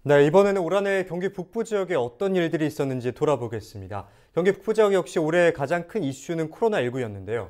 네, 이번에는 올 한해 경기 북부 지역에 어떤 일들이 있었는지 돌아보겠습니다. 경기 북부 지역 역시 올해 가장 큰 이슈는 코로나19였는데요.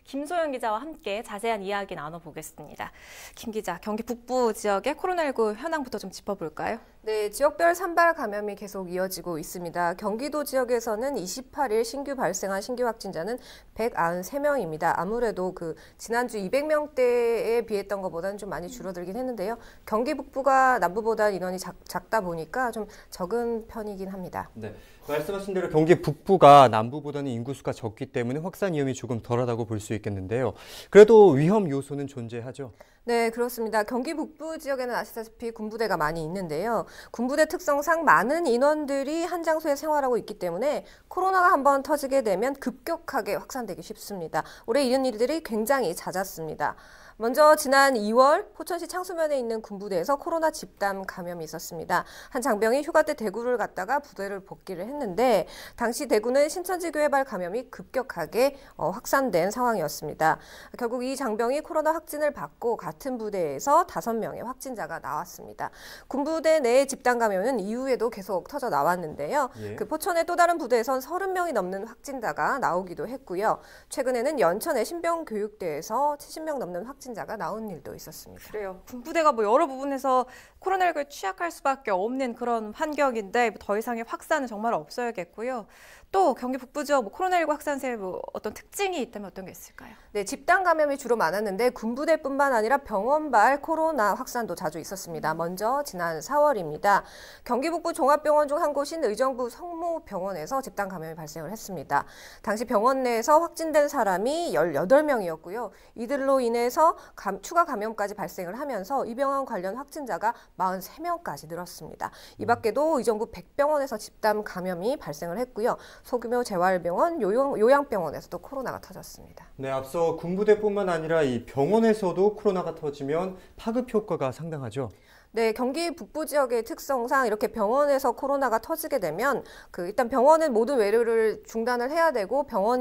김소영 기자와 함께 자세한 이야기 나눠보겠습니다. 김 기자, 경기 북부 지역의 코로나19 현황부터 좀 짚어볼까요? 네, 지역별 산발 감염이 계속 이어지고 있습니다. 경기도 지역에서는 28일 신규 발생한 신규 확진자는 193명입니다. 아무래도 지난주 200명대에 비했던 것보다는 좀 많이 줄어들긴 했는데요. 경기 북부가 남부보다 인원이 작다 보니까 좀 적은 편이긴 합니다. 네, 말씀하신 대로 경기 북부가 남부보다는 인구수가 적기 때문에 확산 위험이 조금 덜하다고 볼 수 있겠는데요. 그래도 위험 요소는 존재하죠. 네, 그렇습니다. 경기 북부 지역에는 아시다시피 군부대가 많이 있는데요. 군부대 특성상 많은 인원들이 한 장소에 생활하고 있기 때문에 코로나가 한번 터지게 되면 급격하게 확산되기 쉽습니다. 올해 이런 일들이 굉장히 잦았습니다. 먼저 지난 2월 포천시 창수면에 있는 군부대에서 코로나 집단 감염이 있었습니다. 한 장병이 휴가 때 대구를 갔다가 부대를 복귀를 했는데 당시 대구는 신천지교회발 감염이 급격하게 확산된 상황이었습니다. 결국 이 장병이 코로나 확진을 받고 같은 부대에서 5명의 확진자가 나왔습니다. 군부대 내 집단 감염은 이후에도 계속 터져 나왔는데요. 예. 포천의 또 다른 부대에선 30명이 넘는 확진자가 나오기도 했고요. 최근에는 연천의 신병교육대에서 70명 넘는 확진자가 나온 일도 있었습니다. 그래요. 군부대가 여러 부분에서 코로나19에 취약할 수밖에 없는 그런 환경인데 더 이상의 확산은 정말 없어야겠고요. 또 경기 북부 지역 코로나19 확산세의 어떤 특징이 있다면 어떤 게 있을까요? 네, 집단 감염이 주로 많았는데 군부대뿐만 아니라 병원발 코로나 확산도 자주 있었습니다. 먼저 지난 4월입니다. 경기 북부 종합병원 중 한 곳인 의정부 성모병원에서 집단 감염이 발생을 했습니다. 당시 병원 내에서 확진된 사람이 18명이었고요. 이들로 인해서 추가 감염까지 발생을 하면서 이 병원 관련 확진자가 43명까지 늘었습니다. 이 밖에도 의정부 백병원에서 집단 감염이 발생을 했고요. 소규모 재활병원, 요양병원에서도 코로나가 터졌습니다. 네, 앞서 군부대뿐만 아니라 이 병원에서도 코로나가 터지면 파급 효과가 상당하죠. 네, 경기 북부 지역의 특성상 이렇게 병원에서 코로나가 터지게 되면 일단 병원은 모든 외래를 중단을 해야 되고 병원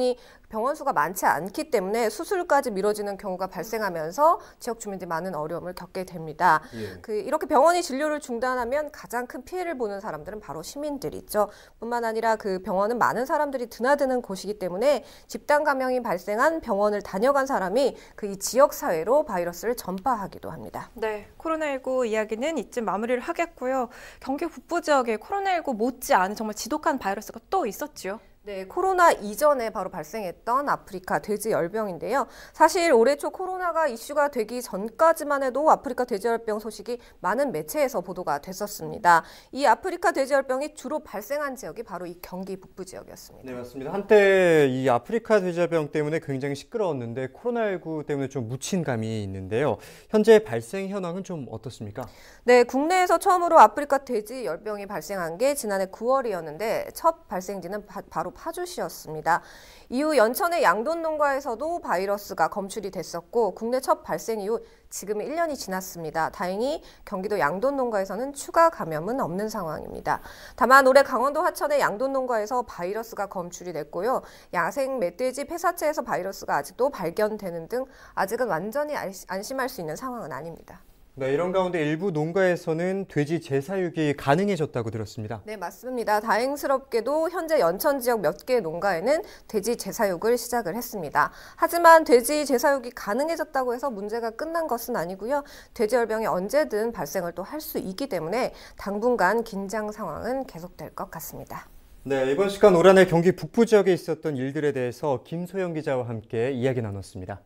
수가 많지 않기 때문에 수술까지 미뤄지는 경우가 발생하면서 지역 주민들이 많은 어려움을 겪게 됩니다. 예. 이렇게 병원이 진료를 중단하면 가장 큰 피해를 보는 사람들은 바로 시민들이죠. 뿐만 아니라 병원은 많은 사람들이 드나드는 곳이기 때문에 집단 감염이 발생한 병원을 다녀간 사람이 이 지역 사회로 바이러스를 전파하기도 합니다. 네, 코로나19 이야기는 이쯤 마무리를 하겠고요. 경기 북부 지역에 코로나19 못지않은 정말 지독한 바이러스가 또 있었죠. 네, 코로나 이전에 바로 발생했던 아프리카 돼지열병인데요. 사실 올해 초 코로나가 이슈가 되기 전까지만 해도 아프리카 돼지열병 소식이 많은 매체에서 보도가 됐었습니다. 이 아프리카 돼지열병이 주로 발생한 지역이 바로 이 경기 북부 지역이었습니다. 네, 맞습니다. 한때 이 아프리카 돼지열병 때문에 굉장히 시끄러웠는데 코로나19 때문에 좀 묻힌 감이 있는데요. 현재 발생 현황은 좀 어떻습니까? 네, 국내에서 처음으로 아프리카 돼지열병이 발생한 게 지난해 9월이었는데 첫 발생지는 바로 파주시였습니다. 이후 연천의 양돈 농가에서도 바이러스가 검출이 됐었고 국내 첫 발생 이후 지금 1년이 지났습니다. 다행히 경기도 양돈 농가에서는 추가 감염은 없는 상황입니다. 다만 올해 강원도 하천의 양돈 농가에서 바이러스가 검출이 됐고요. 야생 멧돼지 폐사체에서 바이러스가 아직도 발견되는 등 아직은 완전히 안심할 수 있는 상황은 아닙니다. 네, 이런 가운데 일부 농가에서는 돼지 재사육이 가능해졌다고 들었습니다. 네, 맞습니다. 다행스럽게도 현재 연천 지역 몇 개의 농가에는 돼지 재사육을 시작을 했습니다. 하지만 돼지 재사육이 가능해졌다고 해서 문제가 끝난 것은 아니고요. 돼지열병이 언제든 발생을 또 할 수 있기 때문에 당분간 긴장 상황은 계속될 것 같습니다. 네, 이번 시간 올 한해 경기 북부 지역에 있었던 일들에 대해서 김소영 기자와 함께 이야기 나눴습니다.